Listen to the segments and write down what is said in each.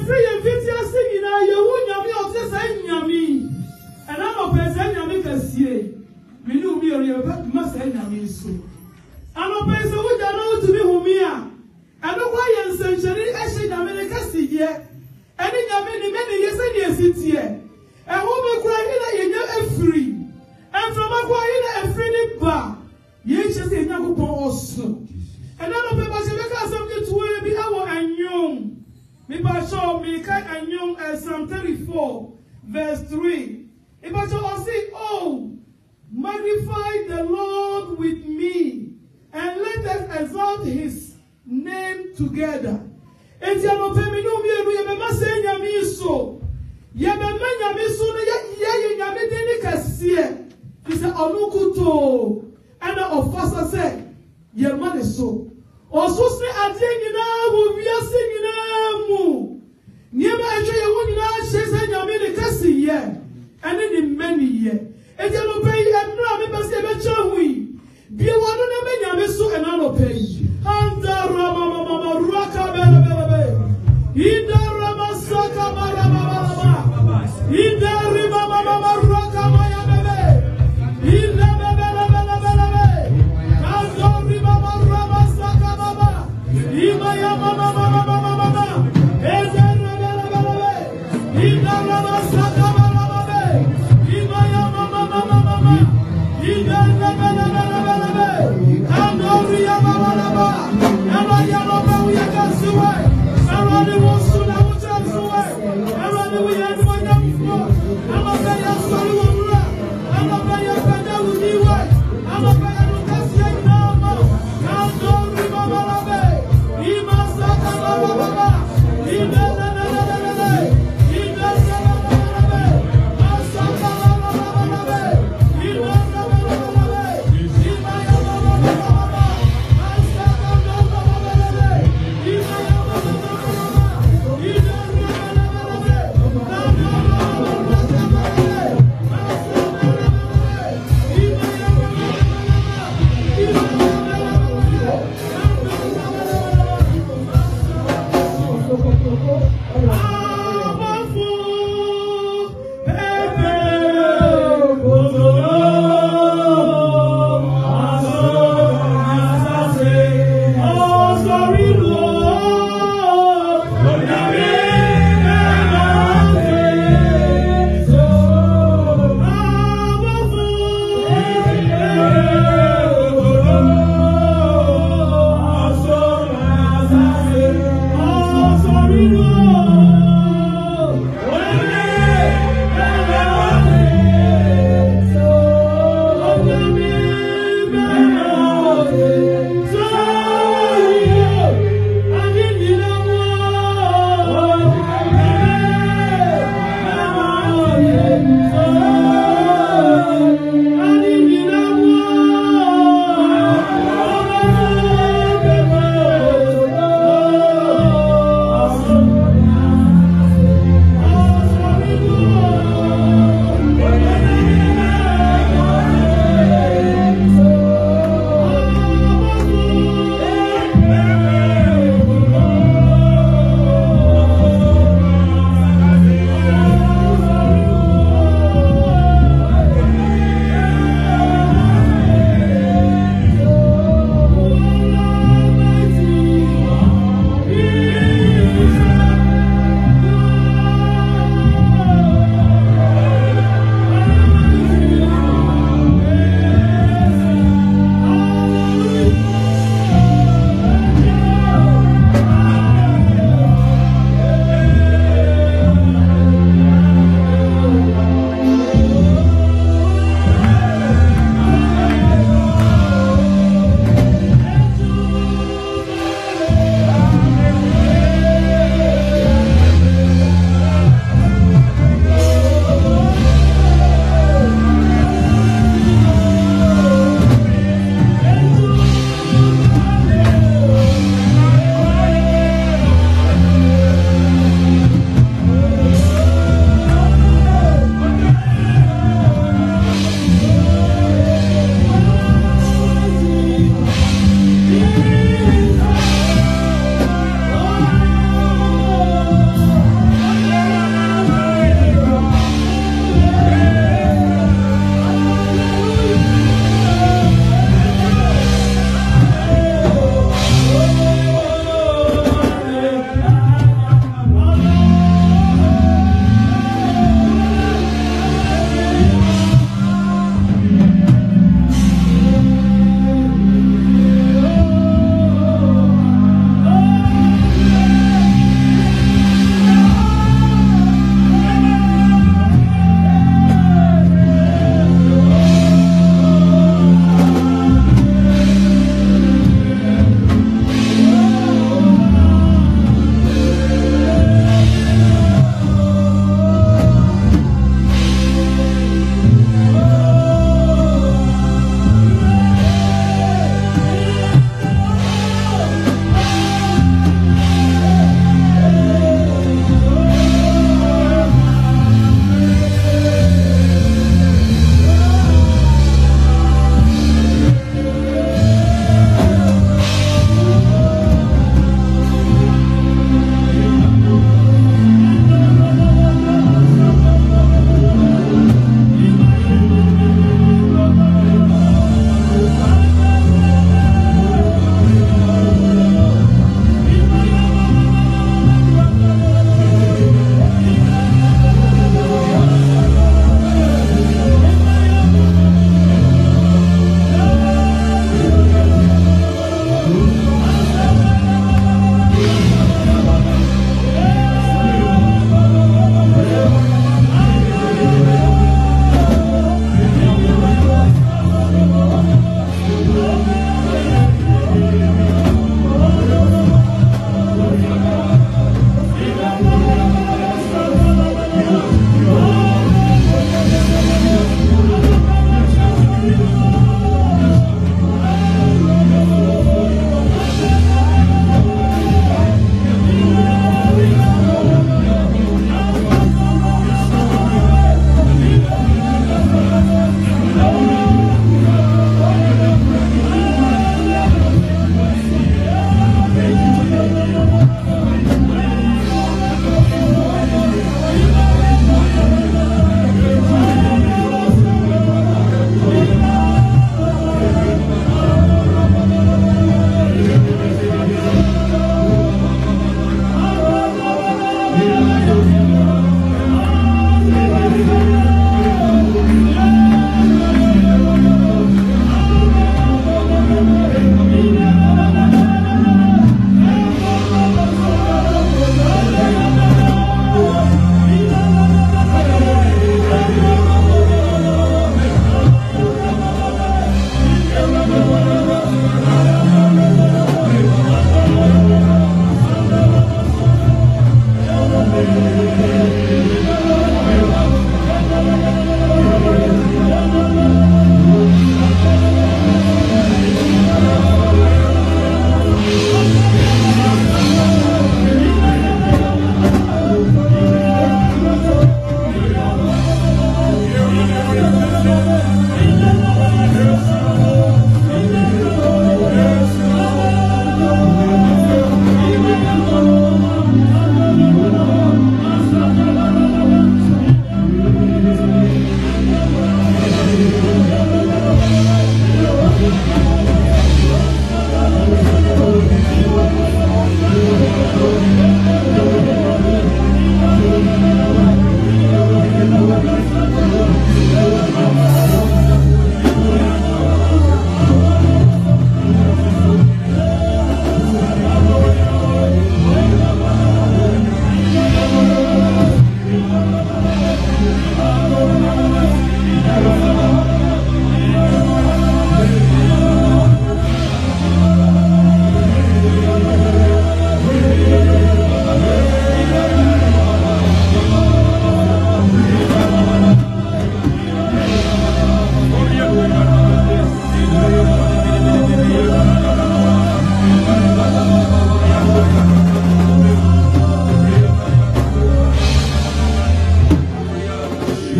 free and fit your singing. You won't yummy or just saying yummy. And I'm a person yummy can see. Me know me or your must say yummy so. I'm a person who don't know to be whom we are. I know why you're essentially actually America see here. And in your many years and years it's here. And who will cry in a free. And from a quiet and free bar. Yes, just in your also. And other people say, because something to be our and young. Me show me kind and young as Psalm 34, verse 3. If I shall say, oh, magnify the Lord with me, and let us exalt his name together. And you know, me no me you be say nyame so. Ye be nyame so na ye nyame de ni kase. He say onukuto. And ofasa say ye man so. Oso se ade nyina wo wiase nyina mu. Niema ehwe ye wo nyina hye se nyame de kase ye. Ane ni mani ye. E je no pay emra me be se be chahui. Bi wonu na me nyame so e na no pay. Anda rama mama ruaka bebe. Ida rama saka mara mama. Ida rima mama ruaka maya bebe. Ida bebe. Anda rima mama saka mama. Ima ya mama. Ida bebe. Ida rama saka mama. Ima ya mama. Ida bebe. Anda rima mama. Everybody wants to know what's up. Everybody we have to find out before. I'm a player, I'm a player, I'm a player.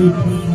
Oh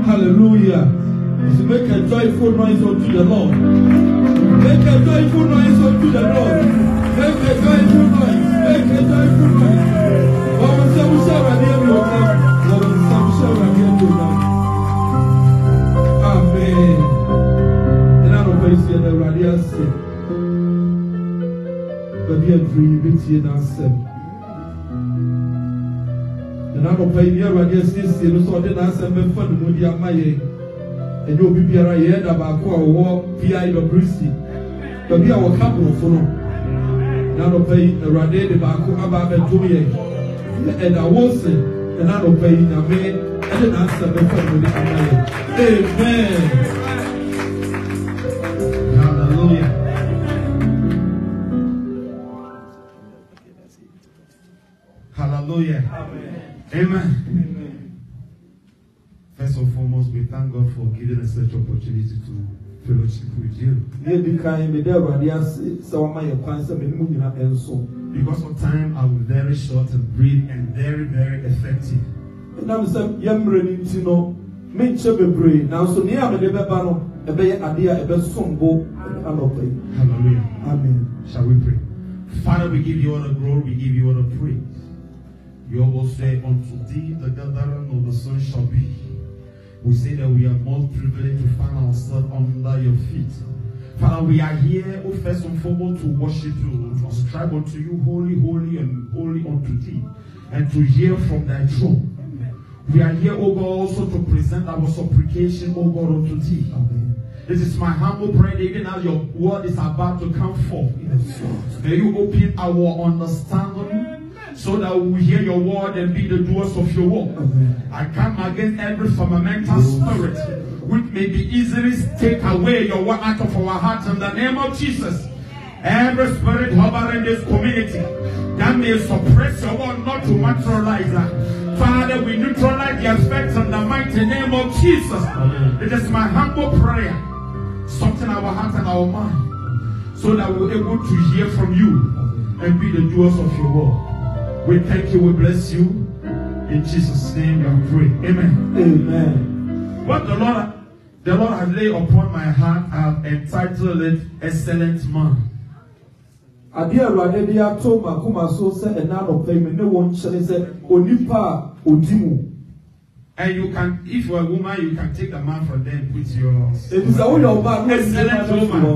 Hallelujah. Make a joyful noise unto the Lord. Make a joyful noise unto the Lord. Make a joyful noise. Make a joyful noise. Amen. And I don't face the radio say, but be a dream, it's in ourselves. And I don't pay the radio system, so then I said, I'm fun with your money. And you'll be here about war, PIWC. But be our capital for now. Don't pay the radio about about 2 years. And I was saying, and I don't pay the man, and then I said, I'm fun with your money. Amen. Hallelujah. Hallelujah. Amen. First and foremost, we thank God for giving us such opportunity to fellowship with you. Because of time, I will be very short and brief and very, very effective. Hallelujah. Amen. Shall we pray? Father, we give you all the glory, we give you all the praise. You always say, unto thee the gathering of the sun shall be. We say that we are most privileged to find ourselves under your feet. Father, we are here, oh, first and foremost, to worship you, to ascribe unto you, holy, holy, and holy unto thee, and to hear from thy throne. We are here, oh God, also to present our supplication, oh God, unto thee. Amen. This is my humble prayer, even as your word is about to come forth. May you open our understanding, so that we will hear your word and be the doers of your word. Amen. I come against every fundamental spirit which may be easily take away your word out of our hearts in the name of Jesus. Every spirit hovering in this community that may suppress your word not to materialize that. Father, we neutralize the effects in the mighty name of Jesus. Amen. It is my humble prayer. Soften our heart and our mind so that we're able to hear from you and be the doers of your word. We thank you, we bless you. In Jesus' name we pray. Amen. Amen. What the Lord has laid upon my heart, I have entitled it Excellent Man. And you can, if you're a woman, you can take the man from them, put your excellent woman.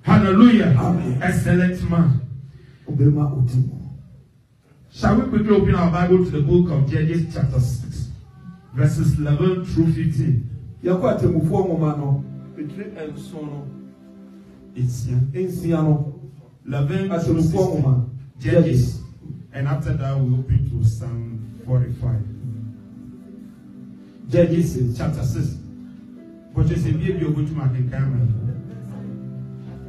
Hallelujah. Amen. Excellent man. Shall we quickly open our Bible to the book of Judges chapter 6, verses 11 through 15. It's 11 through 16. Judges. And after that we open to Psalm 45. Judges chapter 6. But you say, baby, you're going to make a camera.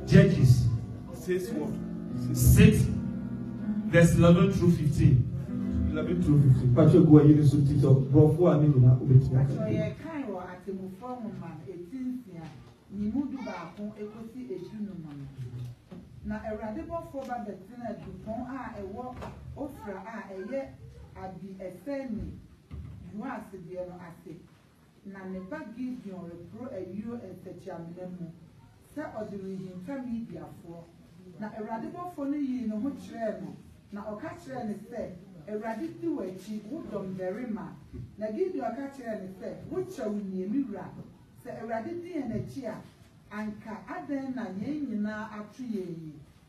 Judges 6, verse 11 through 15. 11 through 15. But you're going to teach of Brofo and Nina. Na eradebo for ba betina dupon a ewo ofra a eye abi eseni yuase de no ase na ne ba Gideon repro ayuo entechiamnemu se odirihinta media for na eradebo for no yi no ho kire no na oka kire ne se erade di wachi wudom derima na Gideon oka kire ne se wucha wuniemira se erade di enachi a anka aden na nyina atuye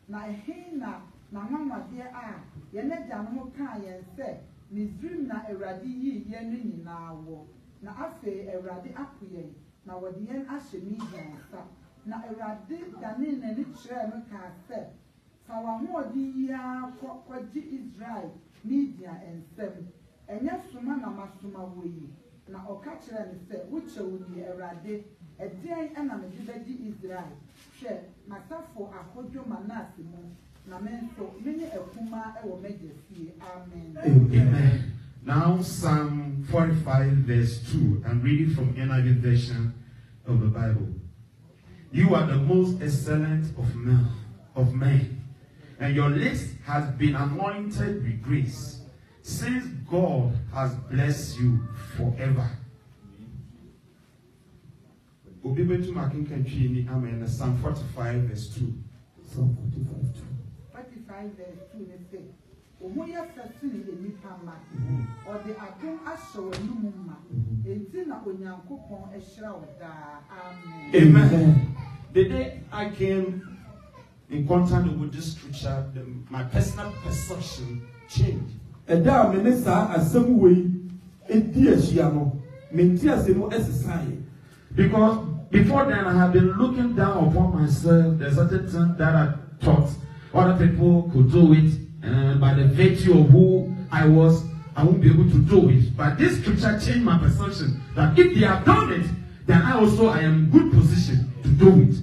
na ehina na mamade a ye ne janmo kan yen se Mizrim na erade yi ye no nyina wo na afe erade apoye na wode yen ahye media sa na erade dane na ni kire no ka se fa wa ho odi ya kwaji Israel media ensem enya suma na masuma woyi na oka kire ne se wuche wodi erade Edian and I'm a Israel. Share Masafo Akojo Manasi na menso many a kuma will make the sea. Amen. Amen. Now Psalm 45 verse 2. I'm reading from NIV version of the Bible. You are the most excellent of men, and your list has been anointed with grace, since God has blessed you forever. Psalm 45 verse 2. Psalm 45 verse 2 say, Omoya fasini enipama or the adon asho enumuma entina onyankopon ehira oda. Amen. The day I came in contact with this scripture, my personal perception changed. Because before then, I had been looking down upon myself. There's certain things that I thought other people could do it, and by the virtue of who I was, I won't be able to do it. But this scripture changed my perception that if they have done it, then I am in good position to do it.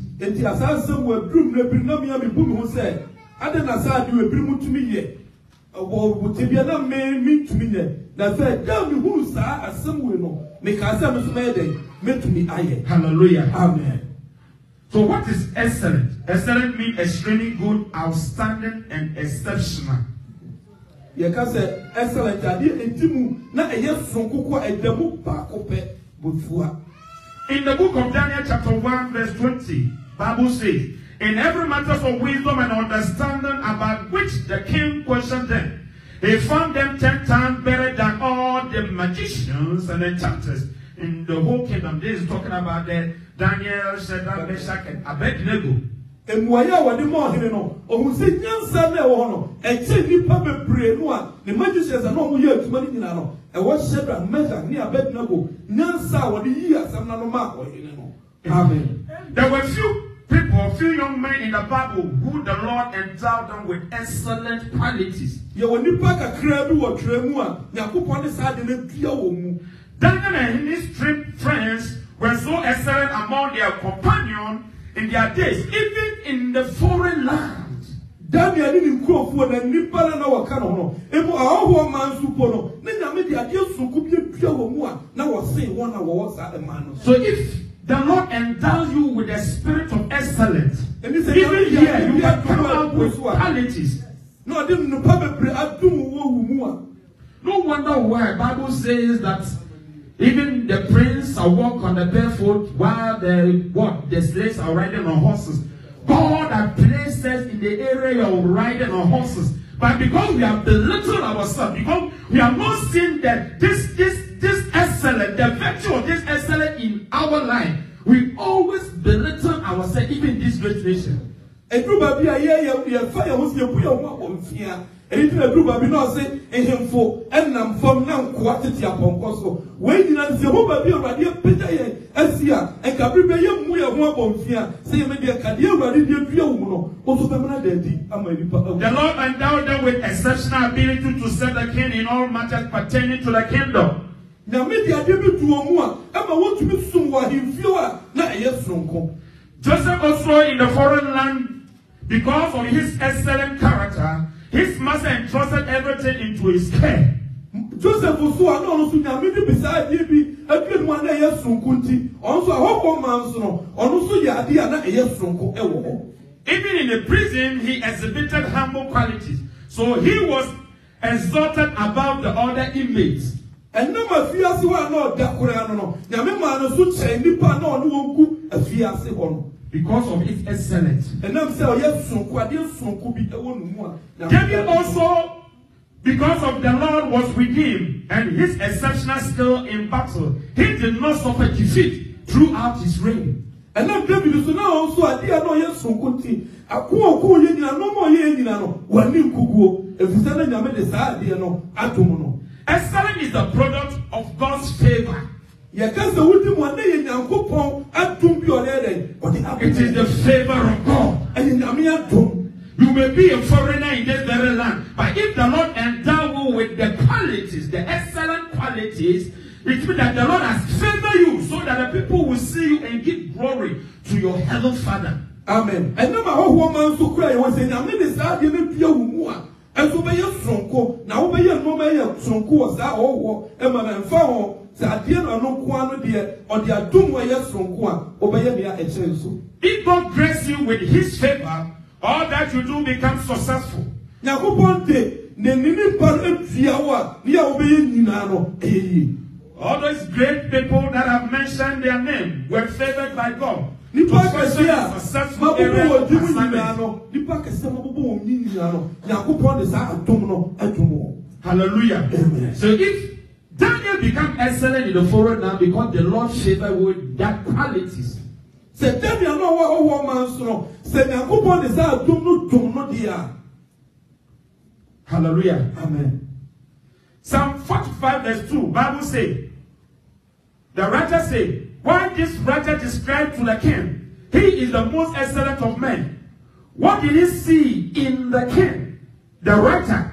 Hallelujah. Amen. So what is excellent? Excellent means extremely good, outstanding, and exceptional. In the book of Daniel chapter 1 verse 20, Bible says, in every matter of wisdom and understanding about which the king questioned them, he found them 10 times better than all the magicians and enchanters in the whole kingdom. This is talking about the Daniel, Shadrach, Meshach, and Abednego. And why are the more or say, Yansan, the magicians are not here to money in an and what Shadrach, Meshach, near Abednego, Yansa, what the years I'm not a mark. Amen. There were few young men in the Bible who the Lord endowed them with excellent qualities. Daniel and his three friends were so excellent among their companions in their days, even in the foreign land. Daniel didn't go for the Nipal and our canon. Our man supono. Then I now was saying 1 hour at the man. So if the Lord endows you with the spirit of excellence, and even here you can come out with qualities. No, I didn't know. No wonder why the Bible says that even the prince are walk on the barefoot while the slaves are riding on horses. God has placed us in the area of riding on horses. But because we have belittled ourselves, because we have not seen that this excellence, the virtue of this excellence in our life, we always belittle ourselves, even in this great nation. Edru baby ye fire was your boy on fear. Anything a group of no say in him for and nam from now quantity upon Cosco. Waiting and the whole baby already Peter Asia and Cabri Muya Wabon fear. Say maybe a Cadia ready to be a woman. Also, the Lord endowed them with exceptional ability to serve the king in all matters pertaining to the kingdom. Now, maybe I did to a more. I want to meet someone in fewer. Not yes, Joseph also in the foreign land, because of his excellent character, his master entrusted everything into his care. Joseph was so unknown to me beside you. A good one, a yes, Kunti. Also, a whole man's no. Also, the idea that a yes, Even in the prison, he exhibited humble qualities. So he was exalted above the other inmates. And number fears who are not Dakurano. Yamima so say Nipa no wonku a fiase one. Because of his excellence. And I'm saying yes, so could be the one more. David also, because of the Lord was with him and his exceptional skill in battle, he did not suffer defeat throughout his reign. And now David is now also a dear no yes, so could a cool no more yenino, one new kugo, if you send them the side, dear no, atomono. Excellence is the product of God's favor. It is the favor of God. You may be a foreigner in this very land, but if the Lord endow you with the qualities, the excellent qualities, it means that the Lord has favored you so that the people will see you and give glory to your heavenly Father. Amen. And no matter woman so cry was saying, I'm in this idea. And so by your sonko, now by your no by your sonko was that all and found. If God graces you with his favor, all that you do becomes successful. All those great people that have mentioned their name were favored by God. Hallelujah. Amen. So if Daniel became excellent in the foreign land because the Lord favored with that qualities. Hallelujah. Amen. Psalm 45 verse 2, Bible says, the writer says, why this writer described to the king, he is the most excellent of men. What did he see in the king? The writer.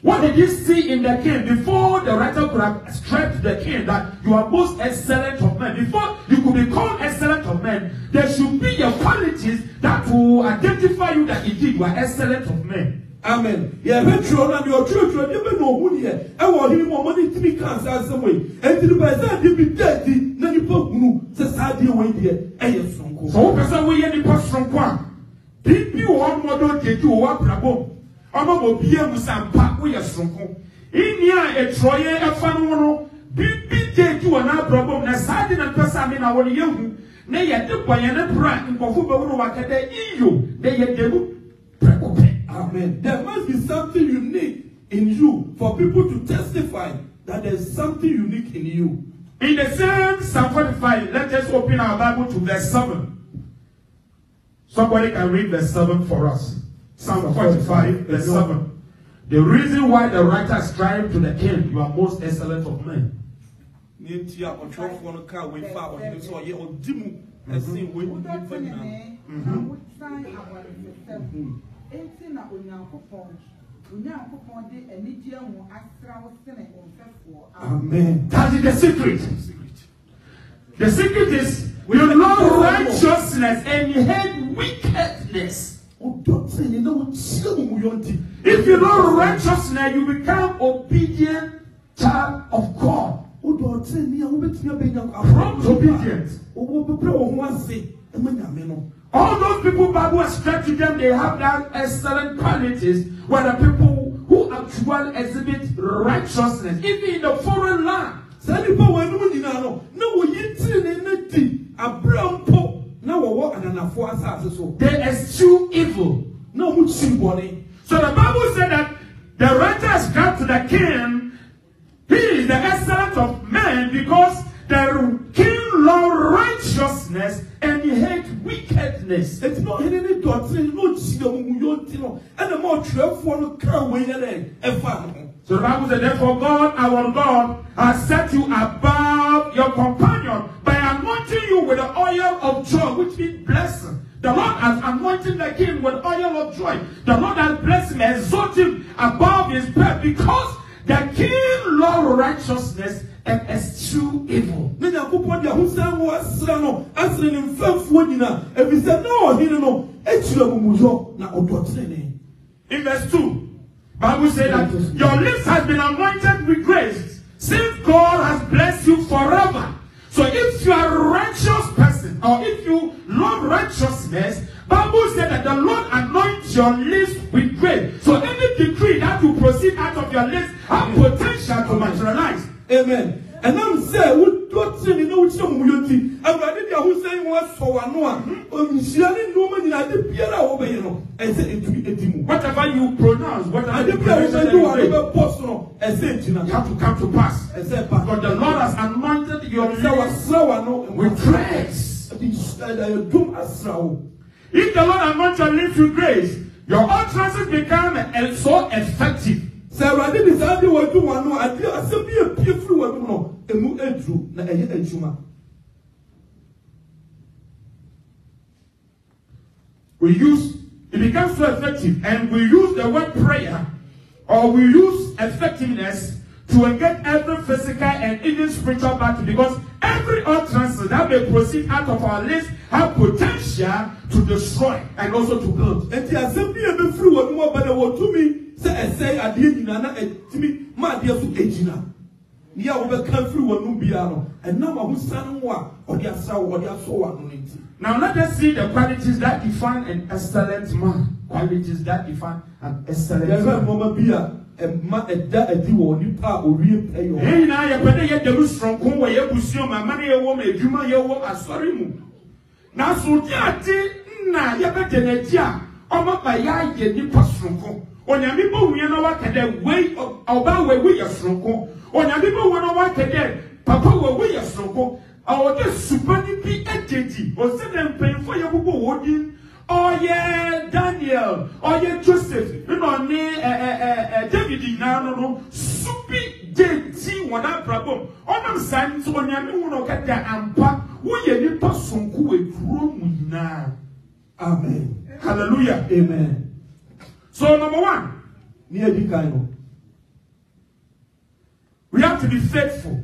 What did he see in the king? Before the writer could have stressed the king that you are most excellent of men. Before you could be called excellent of men, there should be your qualities that will identify you that indeed you are excellent of men. Amen. Yeah, Petro and your children, you know who here. I want him more money to be cancer some way. And to the person to be dead, then you put who society away here. So, person we any pass from Kwan. Did you want model get you what problem? Omo be musampa we asronko. Inia e troye e fanu no bibi je ju na problem na sade na pesa me na woni yehu na ye de boye na pra nkofo be wono wakade iyo na ye demu prekope. Amen. There must be something unique in you for people to testify that there's something unique in you. In the same Psalm 45, let us open our Bible to verse 7. Somebody can read verse 7 for us. Psalm 45, verse 7. The reason why the writer scribed to the king, you are most excellent of men. Amen. That is the secret. The secret is you love righteousness and you hate wickedness. If you love righteousness, you become obedient child of God. Prompt obedience. All those people Bible ascribed to them, they have that excellent qualities where the people who actually exhibit righteousness, even in the foreign land. They eschew evil. So the Bible said that the writer ascribed to the king, he is the excellent of men because the king loved righteousness and he hates wickedness. righteousness. It's not any doctrine, no chino, and the more careful can win a fan. So the Bible said, therefore God, our God, has set you above your companion by anointing you with the oil of joy, which means blessing. The Lord has anointed the king with oil of joy. The Lord has blessed him, exalted him above his bed, because the king loved righteousness and eschew evil. In verse 2, Bible says that your lips has been anointed with grace, since God has blessed you forever. So if you are a righteous person, or if you love righteousness, Bible said that the Lord anoints your lips with grace. So any decree that will proceed out of your lips have potential to materialize. Amen. And I'm saying, what doctrine, you know, which some beauty. I'm ready to who saying was so one. Sharing woman in a Pierre over, you know, and say it to be a demon. Whatever you pronounce, whatever you do, whatever personal, and say you have to come to pass. And say, but the Lord has anointed your lips with grace. If the Lord anoints your lips with grace, your utterances become so effective. It becomes so effective, and we use the word prayer, or we use effectiveness to engage every physical and even spiritual battle, because every utterance that may proceed out of our lips have potential to destroy and also to build. And the assembly of the free one more, but they will to me say at the end, and to me, my dear Ejina. Nia will come through one Nubiano, and now who son or their soul or their soul. Now let us see the qualities that define an excellent man. Qualities that define an excellent man. Now, so na yabeteletia omo ba ya ye nipa sonko onyame bo hua na wakede we oba we ye sonko onyame bo hua na wakede papa we ye sonko awode supani bi ejeji o se dem penfo ye bubo wodin oye Daniel oye Joseph no ni David na no supi jeji wona problem onam san so onyame hu no kada ampa wo ye nipa sonko we duro mu na. Amen. Hallelujah. Amen. So number one, we have to be faithful.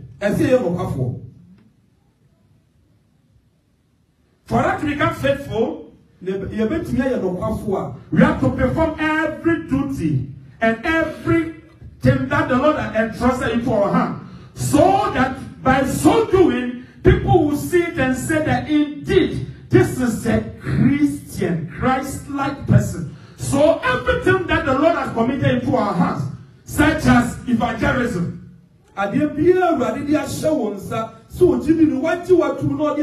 For that to become faithful, we have to perform every duty and everything that the Lord has entrusted into our hand, so that by so doing, people will see it and say that indeed this is a Christian, Christ-like person. So everything that the Lord has committed into our hands, such as evangelism, so what you want to know,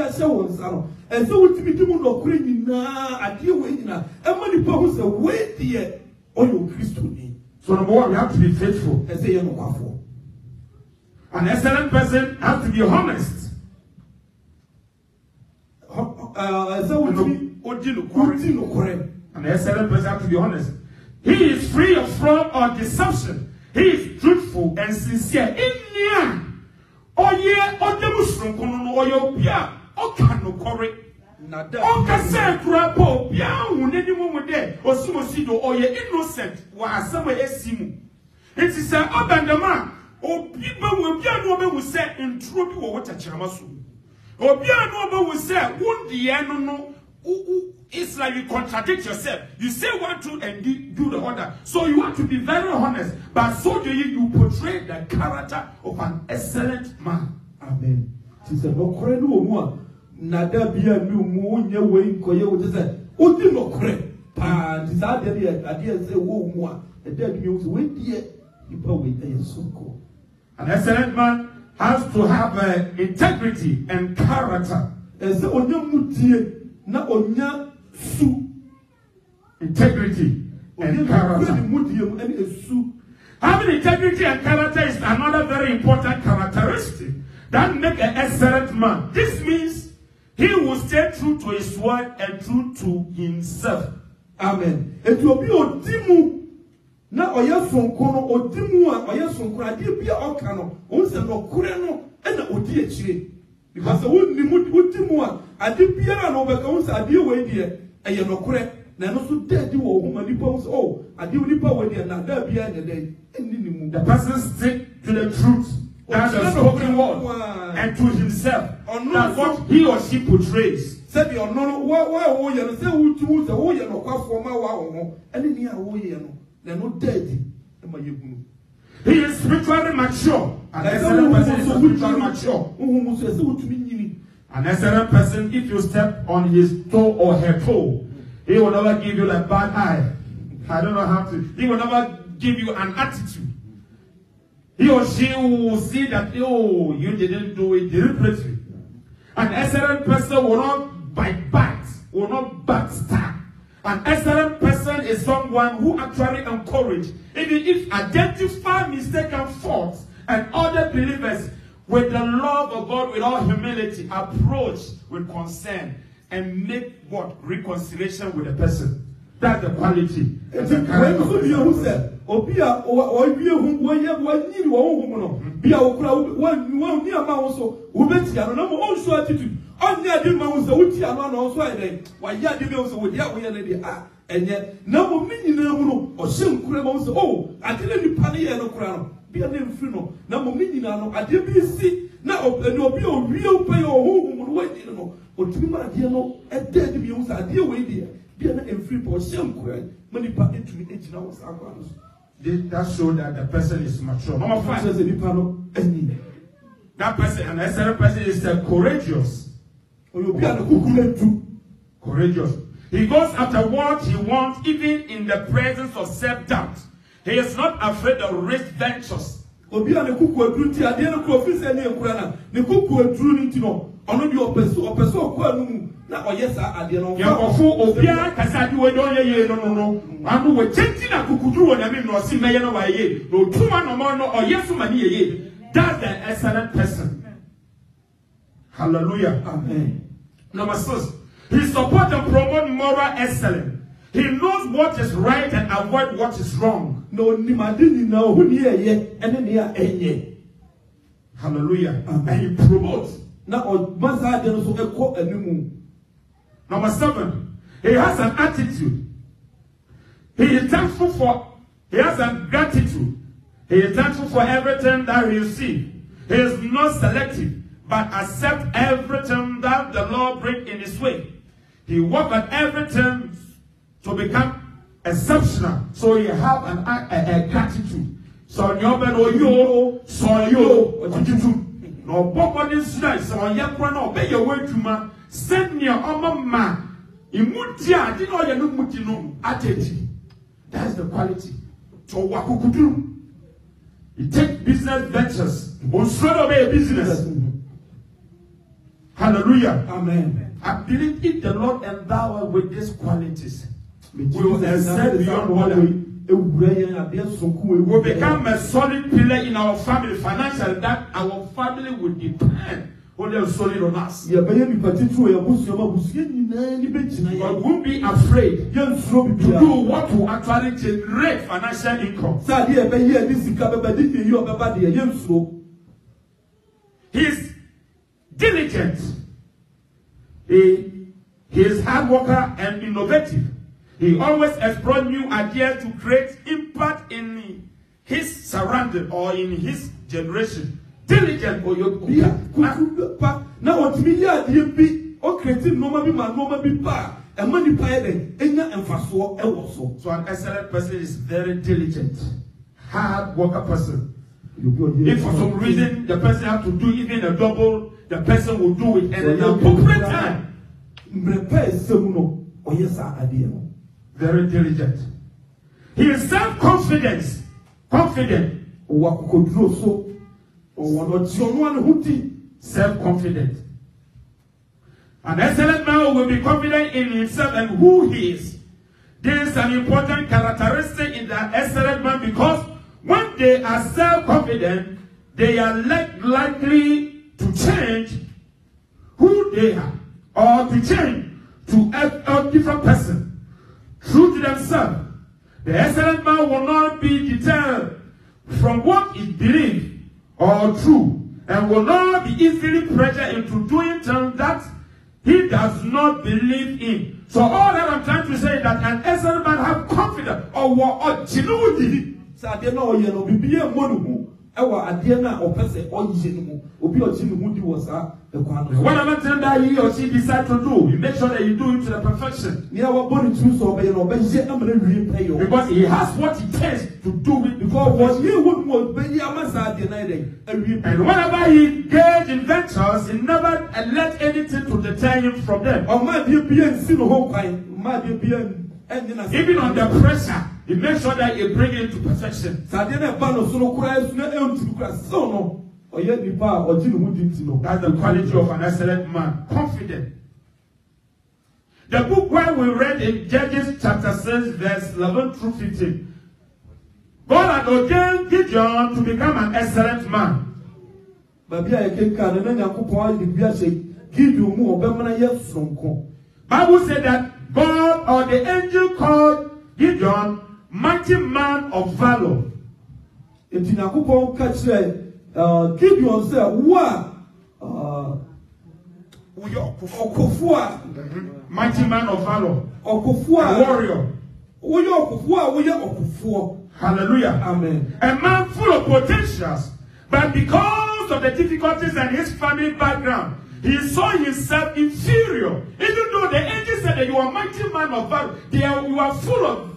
and so what we do no cream na many people say wait there on your Christian. So number one, we have to be faithful. An excellent person has to be honest. An excellent person has to be honest. He is free of fraud or deception. He is truthful and sincere. Innocent. It is an abandonment. People will say in truth what a chamasu. Obiano will say, it's like you contradict yourself. You say one truth and do the other. So you have to be very honest. But so do you portray the character of an excellent man. Amen. She said, no, Nada be a new moon, your way, Koya would say, oh, do not correct. And this idea say, oh, more. The dead news, wait, dear, you probably so cool. An excellent man has to have integrity and character. Integrity and character. Having integrity and character is another very important characteristic that make an excellent man. This means he will stay true to his word and true to himself. Amen. Eti obi odimu na oya sonko no odimu a oya sonko ade bia oka no onse no kure no na odi akire. Because wonni mu odimu a ade bia na obeka onse ade we die eye no kure na no so dead wo homa nipa onse oh ade nipa we die na da bia ne dey enni ni mu. The person stick to the truth. That's the spoken word. And to himself. That's what he or she portrays. Said you no wo ye no say wutu say wo ye no kwafo ma wa wo ene ni a wo ye no na no dead e ma ye gunu. He is spiritually mature. An excellent person is spiritually mature. An excellent person, if you step on his toe or her toe, he will never give you a bad eye. I don't know how to. He will never give you an attitude. He or she will see that, oh, you didn't do it deliberately. An excellent person will not bite, will not backstab. An excellent person is someone who actually encourages, even if identify mistaken faults, and other believers with the love of God, with all humility, approach with concern, and make what? Reconciliation with the person. That's the quality. That's the character of the person. That shows that the person is mature. Number 5. That person, an excellent person, is courageous. Courageous. He goes after what he wants, even in the presence of self-doubt. He is not afraid of risk ventures. That's the excellent person. Hallelujah. Amen. Number 6. He supports and promotes moral excellence. He knows what is right and avoid what is wrong. Hallelujah. Amen. And he promotes. Number 7. He has an attitude. He is thankful for. He has a gratitude. He is thankful for everything that he receives. He is not selective, but accepts everything that the Lord brings in his way. He works at everything to become exceptional. So you have a gratitude. So you no body's nice. So you obey your word to man. Send me a man. Imutia did not know mutino attitude. That's the quality. So what could do? You take business ventures. On straight obey business. Hallelujah. Amen. I believe if the Lord endow us with these qualities, we will excel beyond wonder. We will become a solid pillar in our family, financially, that our family will depend only solid on us. But we won't be afraid to do what will actually generate financial income. He is diligent. He is hard worker and innovative. He always explores new ideas to create impact in his surrounding or in his generation. Diligent for your now what me o creating normal and money so an excellent person is very diligent, hard worker person. If for some reason the person have to do even a double, the person will do it and in the appropriate time. Very diligent. He is self-confident. Confident. Self-confident. An excellent man will be confident in himself and who he is. This is an important characteristic in the excellent man, because when they are self-confident, they are likely to change who they are or to change to a different person, true to themselves. The excellent man will not be deterred from what is believed or true, and will not be easily pressured into doing things that he does not believe in. So all that I'm trying to say is that an excellent man have confidence or genuinely. So I don't know, you know, be a mono. Our Adena or Pese or Jinu, or be a Jinu who was whatever thing that he or she decide to do, you make sure that you do it to the perfection. Because he has what it takes to do it before what you would and whenever he engage in ventures, he never let anything to deter him from them. Or might be even under pressure, he makes sure that he bring it to perfection. That's the quality of an excellent man. Confident. The book where we read in Judges chapter 6, verse 11 through 15. God had ordained Gideon to become an excellent man. Bible said that God or the angel called Gideon mighty man of valor. Gideon said, mighty man of valor. A warrior. Hallelujah. Amen. A man full of potentials. But because of the difficulties and his family background, he saw himself inferior. Even though the angel said that you are a mighty man of valor, you are full of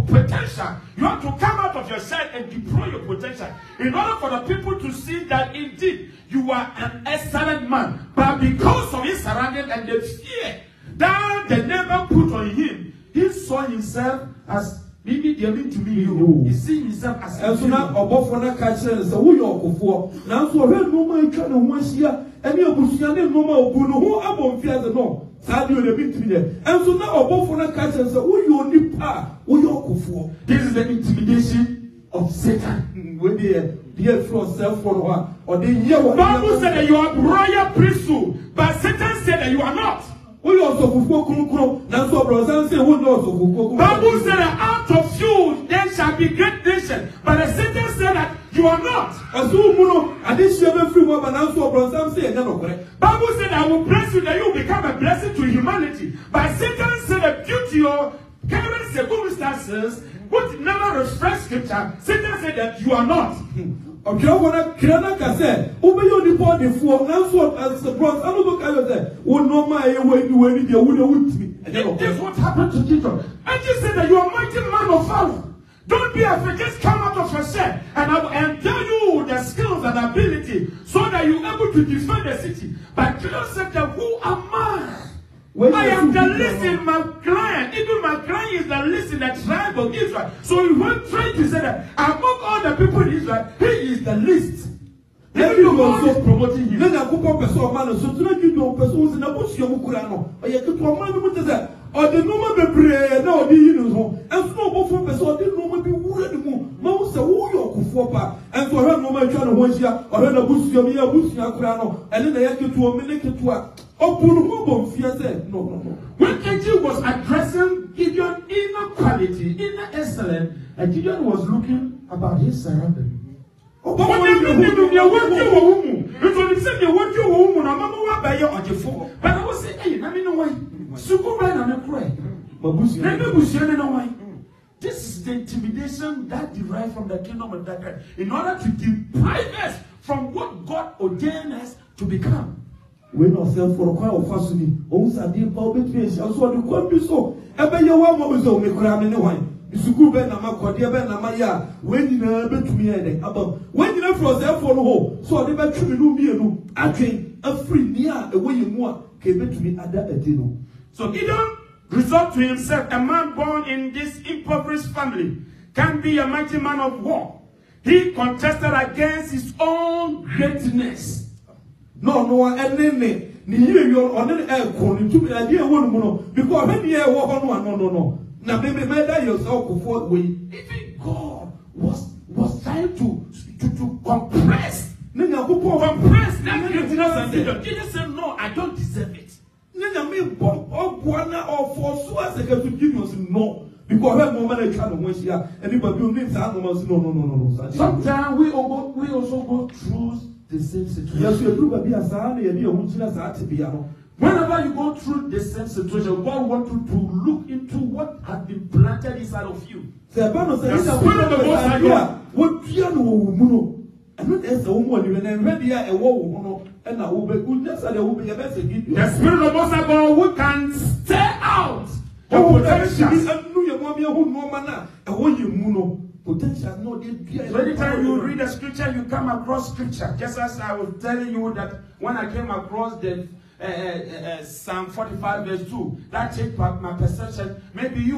potential. You have to come out of your shell and deploy your potential in order for the people to see that indeed you are an excellent man. But because of his surroundings and the fear that the neighbor put on him, he saw himself as maybe they mean to be you. He see himself as a this is the intimidation of Satan. Bible said that you are royal priesthood, but Satan said that you are not. Bible said that out of you there shall be great nation, but the Satan said that you are not. Bible said I will bless you that you will become a blessing to humanity. But Satan said that due to your current circumstances, which never reflect scripture, Satan said that you are not. This is what happened to Gideon. And he said that you are a mighty man of valor. Don't be afraid, just come out of your shell and tell you the skills and ability so that you're able to defend the city. But Gideon said that who am I? I am the least in my clan. Even my clan is the least in the tribe of Israel. So he was trying to say that among all the people in Israel, he is the least. Even though God is promoting him. Or the number be prayer now the and so before person the number be wura the mo ma say wo yo kofo pa and so her number twa no ho hia or her na busuo me ya busuo akura no and na yaketu o me neketu a opunu mo bom fia say no. When Gideon was addressing Gideon inner quality, inner excellence, and Gideon was looking about his surroundings. But I was saying, hey, I mean, why? This is the intimidation that derives from the kingdom of darkness in order to deprive us from what God ordained us to become. We not sell for a car of fashion. Also, the public face, also the country so. Ever you want more so, me cram in the wine. Isuku ben na makodia ben na maya when you betumi eden abam when you for self for no so they betumi no mienu atwen afri ni a ewe yemu a ke betumi ada adino. So Gideon resolved to himself, a man born in this impoverished family can be a mighty man of war. He contested against his own greatness. No enemy ni you on the air con to be idea one mono because when you walk on no. Now, maybe murder yourself before we. Even God was trying to compress that greatness and Gideon. Jesus said, no, I don't deserve it. answer to give us no. Because when woman is kind of when she are anybody who needs no. Sometimes we also go through the same situation. Yes, you do, but Whenever you go through the same situation, God wants you to look into what has been planted inside of you. The Spirit of the Most High God. The Spirit of the Most High God who can stir out the potential. So anytime you read the scripture, you come across scripture. Just as I was telling you that when I came across the Psalm 45 verse 2, that changed my perception. Maybe you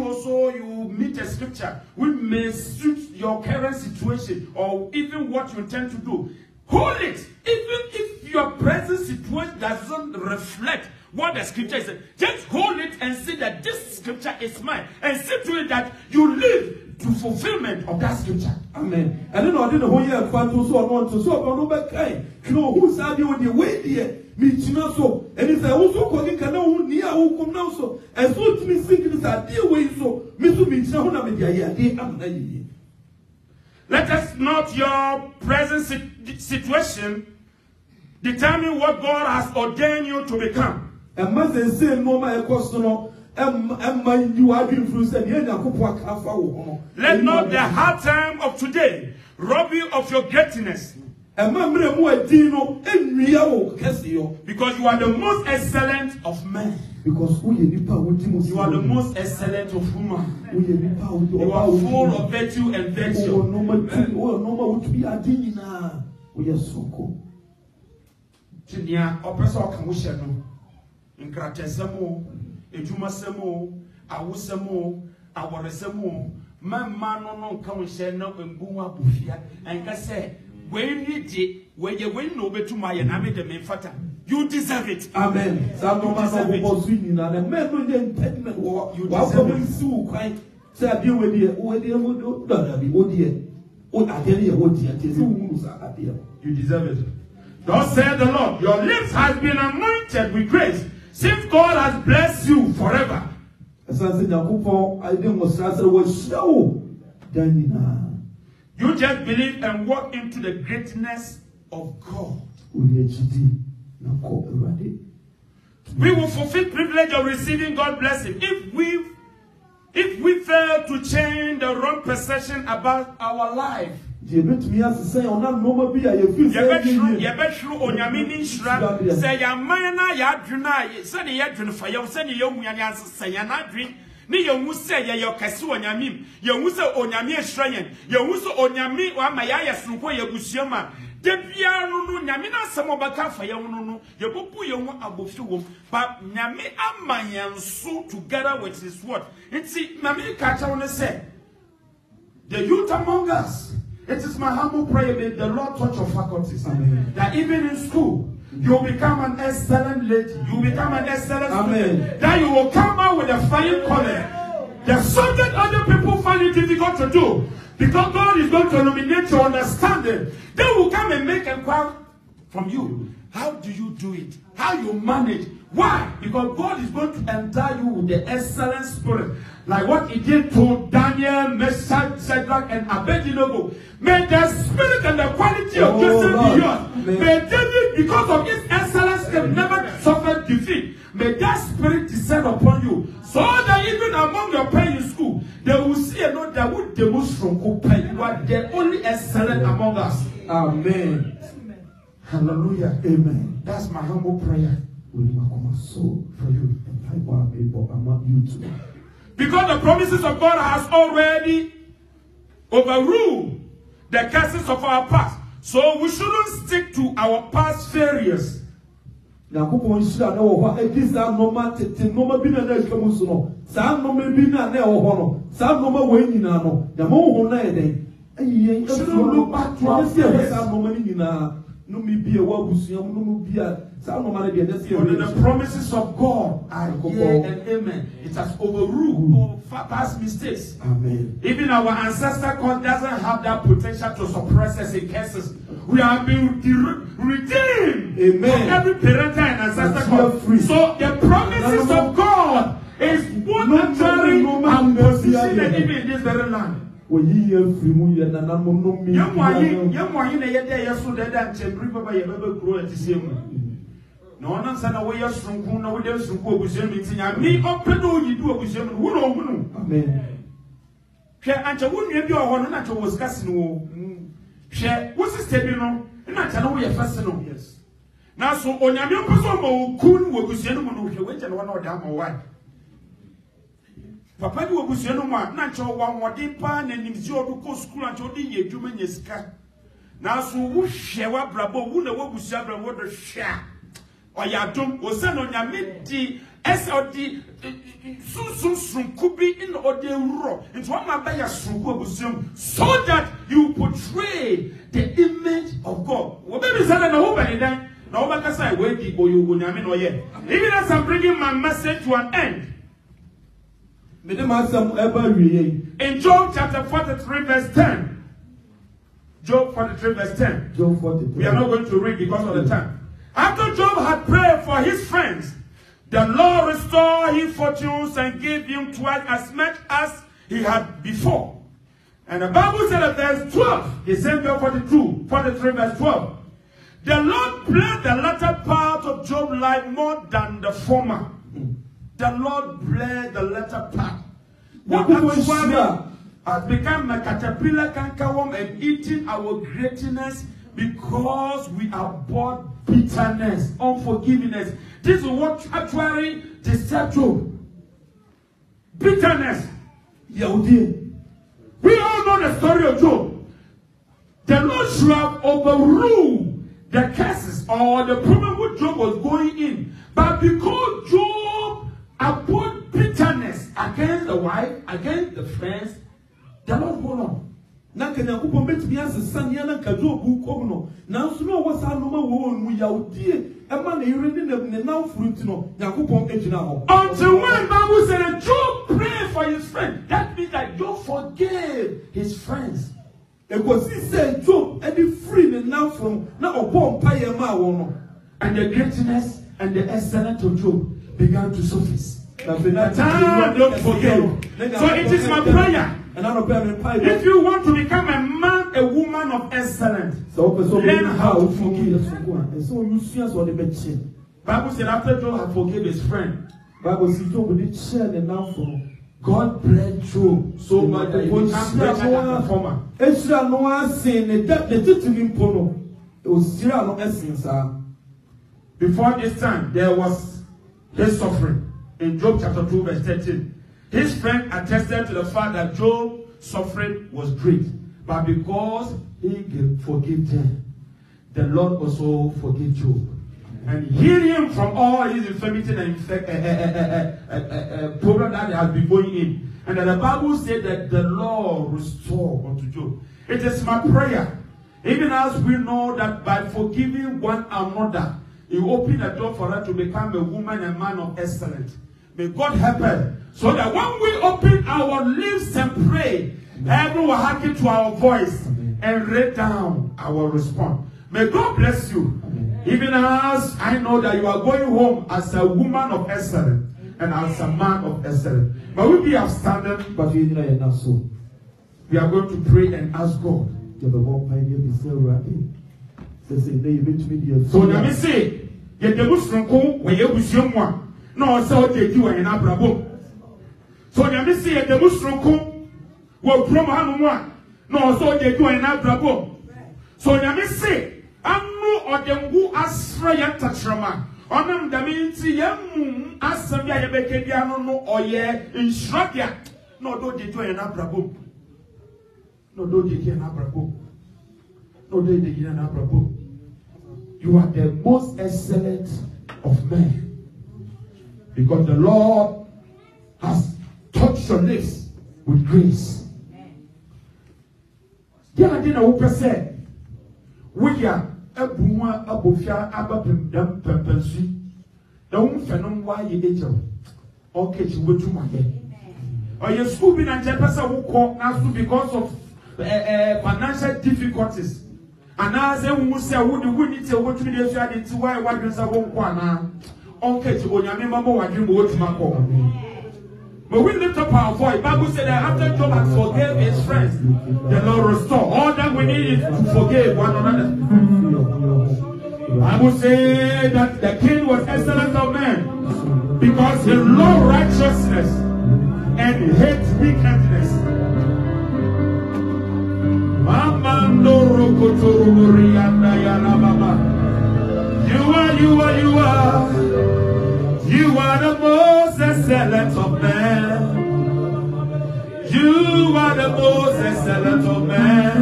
meet a scripture which may suit your current situation or even what you intend to do. Hold it, even if your present situation doesn't reflect what the scripture is. Just hold it and see that this scripture is mine, and see to it that you live to fulfillment of that scripture. Amen. And then I didn't know here for to so on to so on over kai. Who said you the way there? Me china so. And it's also calling kana who near who come now so. And so to me thinking that the way so. Me to me china who na me dia am. Let us not your present situation determine what God has ordained you to become. And must say no my question. Let not the hard time of today rob you of your greatness. Because you are the most excellent of men. Because you are the most excellent of women. You are full of virtue and virtue. Ejumasemo, awusemo, awaresemo, mano no kawishe no mbunwa bufia, and say, when you did, when you win over to my enemy, the mefata, you deserve it. Amen. Some no matter what was winning, and the men with the impediment war, you deserve it. Say, I deal with you, oh, dear, you deserve it. Thus said the Lord, your lips has been anointed with grace. Since God has blessed you forever. You just believe and walk into the greatness of God. We will fulfill privilege of receiving God's blessing if we fail to change the wrong perception about our life. Say ni yongu se ya kasu onyamim yongu se onyami ehrayen yongu se onyami wa mayaya sunko yebusiama de bia no nyami na samo baka fa yongu no yebubu yongu abofi wom but nyami amayanso together with his word. Nti mami ka cha won say the youth among us, it is my humble prayer that the Lord touch your faculties. Amen. That even in school you become an excellent lady. You become an excellent student. That you will come out with a flying color. The subject other people find it difficult to do, because God is going to illuminate your understanding. They will come and make a call from you. How do you do it? How you manage? Why? Because God is going to endow you with the excellent spirit. Like what he did to Daniel, Meshach, Shadrach, and Abednego. May the spirit and the quality of Joseph be yours. May David, because of his excellence, can never suffer defeat. May that spirit descend upon you, so that even among your parents in school, they will see a note that would demonstrate you are the only excellent among us. Amen. Hallelujah. Amen. That's my humble prayer for you. Because the promises of God has already overruled the curses of our past. So we shouldn't stick to our past failures. We will look back to our failures. For the promises of God are yea and amen. It has overruled all past mistakes. Amen. Even our ancestor God doesn't have that potential to suppress us in curses. We have been redeemed. Amen. From every parental and ancestor God. So the promises of God is both actually and positioned even in this very land. No one said away your strong, no, we just go with them. Me open you do with them. Who know? Amen. Share and you wouldn't be a one that was casting. Share what's the step, you know, and I tell you, we are fascinated. Yes. Now, so on your person, cool, will be sent on the wait and one or damn or why. Papa, you will be sent on one, natural one more deep pan and in zero to go school until the year you mean yes. Now, so who share what bravo, who know what we share and what the share. Or ya don't was sent on your midi SLD soon could be in or the raw into one my buyer so that you portray the image of God. What baby said in the whole body then? Now, what can I say? Wait, or you will not or yet. Even as I'm bringing my message to an end. In Job chapter 43, verse 10. Job 43, verse 10. Job 43. We are not going to read because of the time. After Job had prayed for his friends, the Lord restored his fortunes and gave him twice as much as he had before. And the Bible said in verse 12, the same Job 43 verse 12, the Lord blessed the latter part of Job's life more than the former. The Lord blessed the latter part. What actually has become a caterpillar cankerworm and eating our greatness because we are born bitterness, unforgiveness. This is what actually disturbs Job. Bitterness. Yahudi. We all know the story of Job. The Lord should have overruled the curses or the problem which Job was going in. But because Job abhorred bitterness against the wife, against the friends, the Lord hold on. Na kanya kupo betumi asesania na kajo bu kom no na nso no wasa no ma wo nu Yahudi e ma na yire ne na fruit no Yakupon ejina ho. Until when Bible said Job prayed for his friend, that means that Job forgave his friends. E go see say Job e dey free ne now from na obo mpa ye ma wo no, and the greatness and the excellence of Job began to surface. Don't forget. So it is my prayer. If you want to become a man, a woman of excellence, learn how to forgive. Bible said after Job had forgiven his friend, Bible said God blessed Job so much that he became better than the former. Before this time, there was his suffering. In Job chapter 2, verse 13. His friend attested to the fact that Job's suffering was great. But because he forgave them, the Lord also forgave Job. And healed him from all his infirmity and problem that he has been going in. And the Bible said that the Lord restored unto Job. It is my prayer, even as we know that by forgiving one another, you open a door for her to become a woman and man of excellence. May God help us, so that when we open our lips and pray, everyone will hearken to our voice and write down our response. May God bless you. Even as I know that you are going home as a woman of excellence and as a man of excellence. But we be outstanding, but we are not so. We are going to pray and ask God. So let me say, get the Muslim where you was young one. No, so they do in Abraham. So let me say, the Muslim will promote one. No, so they do in Abraham. So let me say, I know or them who ask for your touchrama. On them, the means, young as some Yabekadiano or ye in Shrakia. No, don't they do in Abraham. No, don't they do in Abraham. No, they do in Abraham. You are the most excellent of men. Because the Lord has touched your lips with grace. Yeah, I didn't know what said. We are a boomer, a bufia, a bapim, purposely. Don't phenom why you angel. Okay, you go to my head. Or your school being a person who call now because of financial difficulties. And as a woman say, would need to go to the other side to why one is a woman. Okay, to go, Yamima, what you go to my call. But we lift up our voice. Bible said that after Job had forgave his friends, the Lord restored. All that we need is to forgive one another. Bible said that the king was excellent of men because he loved righteousness and hates wickedness. You are the most excellent of men. You are the most excellent of men.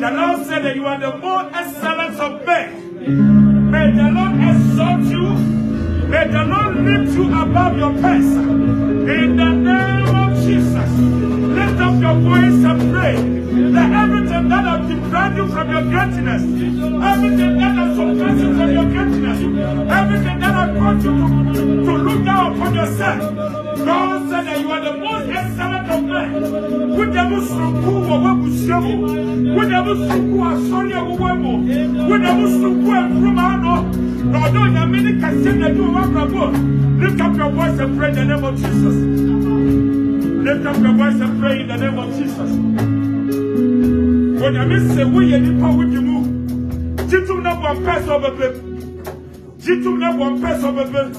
The Lord said that you are the most excellent of men. May the Lord exalt you. May the Lord lift you above your person. In the name of Jesus, lift up your voice and pray that everything that has deprived you from your greatness, everything that has suppressed you from your greatness, everything that has caused you to look down upon yourself, God said that you are the most excellent of men. With the Muslim who were with the Muslim who are sorry, with the Muslim who are from Ano, although the many can say that you are from, lift up your voice and pray in the name of Jesus. Lift up your voice and pray in the name of Jesus. When you miss a way, you with you move. Jitum na one person of a Jitum na one person of a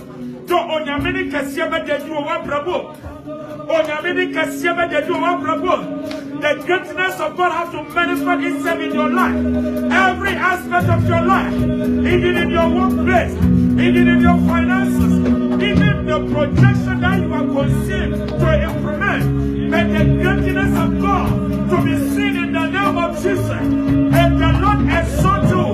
to on your many Cassiaba that you are bravo. On your many Cassiaba that you are bravo. The greatness of God has to manifest itself in your life. Every aspect of your life, even in your workplace, even in your finances, even the projection that you are conceived to implement. May the greatness of God to be seen in the name of Jesus. And the Lord exalt you,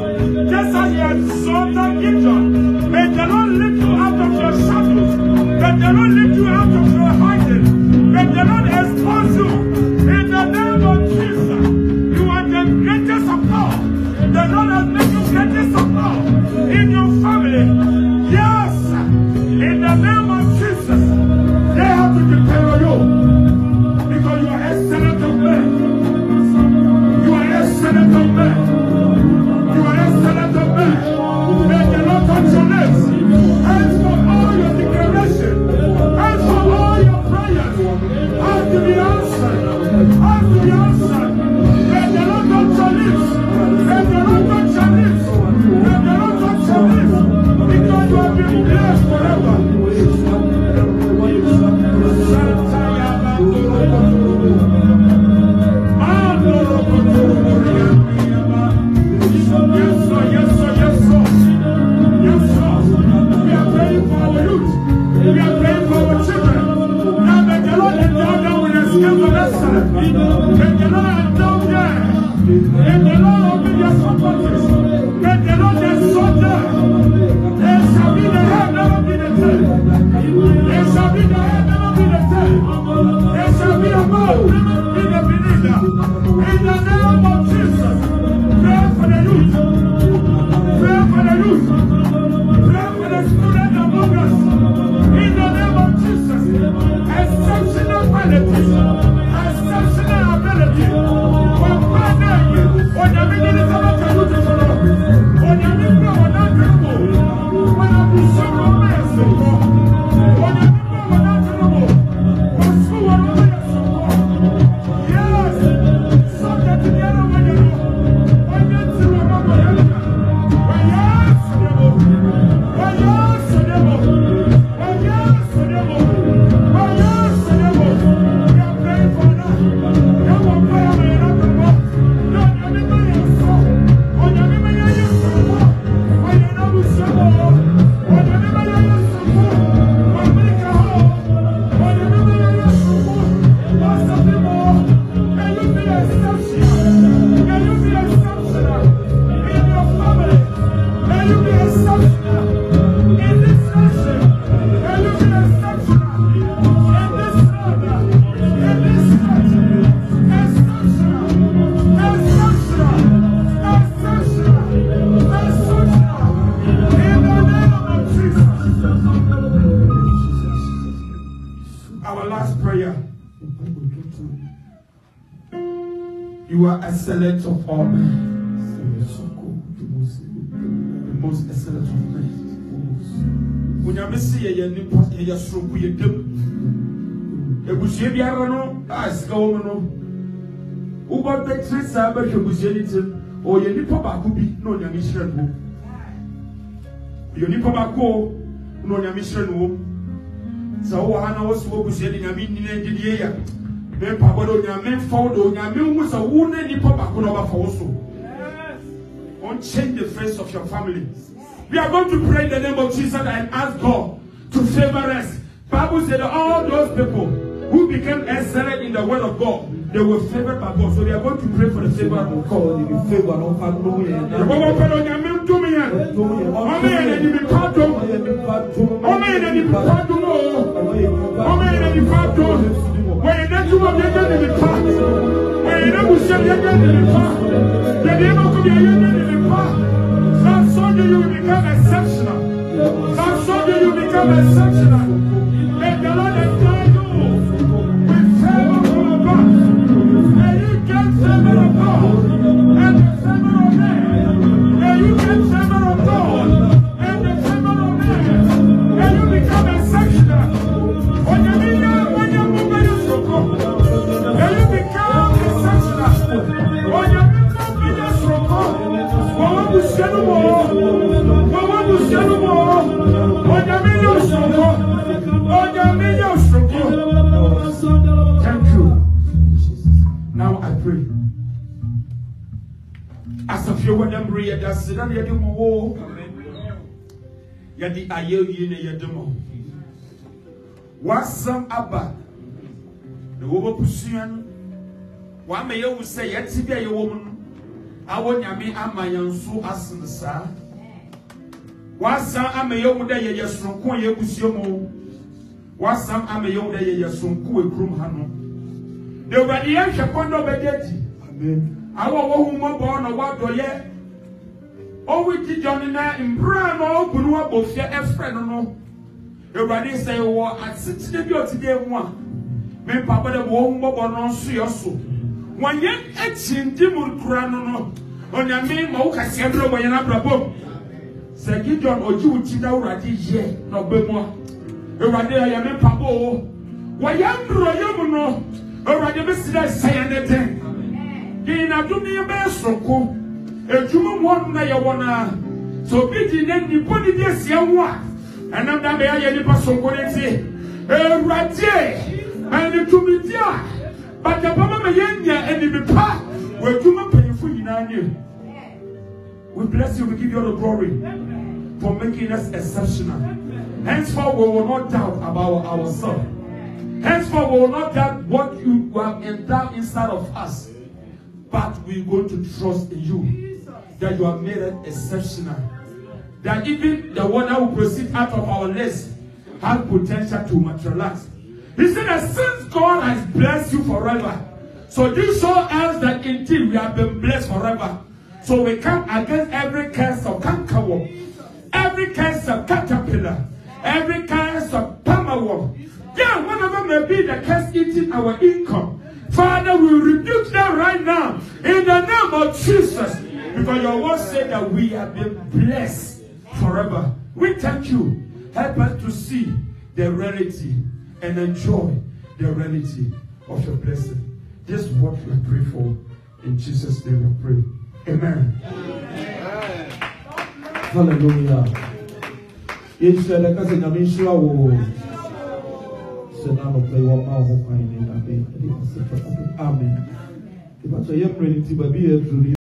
just as He exalted Gideon. May the Lord lift you out of your shadows. May the Lord lift you out of your hiding. May the Lord expose you in the name of Jesus. You are the greatest of all. The Lord has made you greatest of all in your family. Yes, in the name of Jesus. They have to depend on you because you are excellent of men. You are excellent of men. You are excellent of men. May the Lord touch your lips. As for all your declarations, as for all your prayers, as to be answered, as to be answered. May the Lord touch your lips. May the Lord touch your lips. May the Lord touch your lips. Because you have been blessed forever. You are excellent of all men. The most excellent of men. Unyamisi ye nipa ye sroku ye dem. Ebusie biara no asika wo no. Uba betri sa ba hwebusie ni tim. O ye nipa ba ko bi na onyame hire no. Ye nipa ba ko na onyame hire no. Sa wo ha na wo so obusie ni nyame ni ngidie ya. Me pa bodo onyame fa do onyame hu sa wo na nipa ba ko na ba fa wo so. Won't change the face of your family. We are going to pray in the name of Jesus and ask God to favor us. Bible said that all those people who became excellent in the word of God, they were favored by God. So we are going to pray for the favor of God. Some Sunday you will become exceptional. Some Sunday you become exceptional. May the Lord enjoy you with favor from God. May you get favor of God and the favor of man. May you get favor of God and the favor of man. May you become exceptional. When you move, you should go. May you become exceptional. When you move, you should go. Thank you. Now I pray. As of your word, I'm ready. That's it. I'm ready. Yadi ayo yine yademo. Wasam abba. The woman pushing. One may you say yet to be a woman. I want yami amayansu asinsa. Wasam amayo da ye yasronko ye busiomo. Wasam amayo da ye yasronko e krum hano. The radiation kondo begeti. Amen. Awo wo hu mo bo na wado ye. O wi ti jonina imbra no bunu abofia efre no. Ewrade say wo asitide bi otide mu a. Me papa de wo hu mo bo no nso yoso. Wanye echindi murkura no onyame ma wo kase ebro mo yana brabo se Gideon oji uchi da urade ye no bemu Ewrade ya me pabo wo yandro yemu no Ewrade be sida sayane den ina dumi be soko ejuma mo na ye wona so bidi ne ni bodi de sia wo a enam da be ya ni pasoko ne ti Ewrade ani tumi dia. But the Papa Mayanya and the Pa were too much painful in our name. We bless you, we give you all the glory for making us exceptional. Henceforth, we will not doubt about ourselves. Henceforth, we will not doubt what you have endowed inside of us. But we're going to trust in you that you have made us exceptional. That even the one that will proceed out of our lips has potential to materialize. He said that since God has blessed you forever, so this shows us that indeed we have been blessed forever. So we come against every curse of cankerworm, every curse of caterpillar, every curse of palmerworm. Yeah, one of them may be the curse eating our income. Father, we rebuke that right now in the name of Jesus. Because your word said that we have been blessed forever. We thank you. Help us to see the reality and enjoy the reality of your blessing. This is what we pray for. In Jesus' name we pray. Amen. Hallelujah. Amen.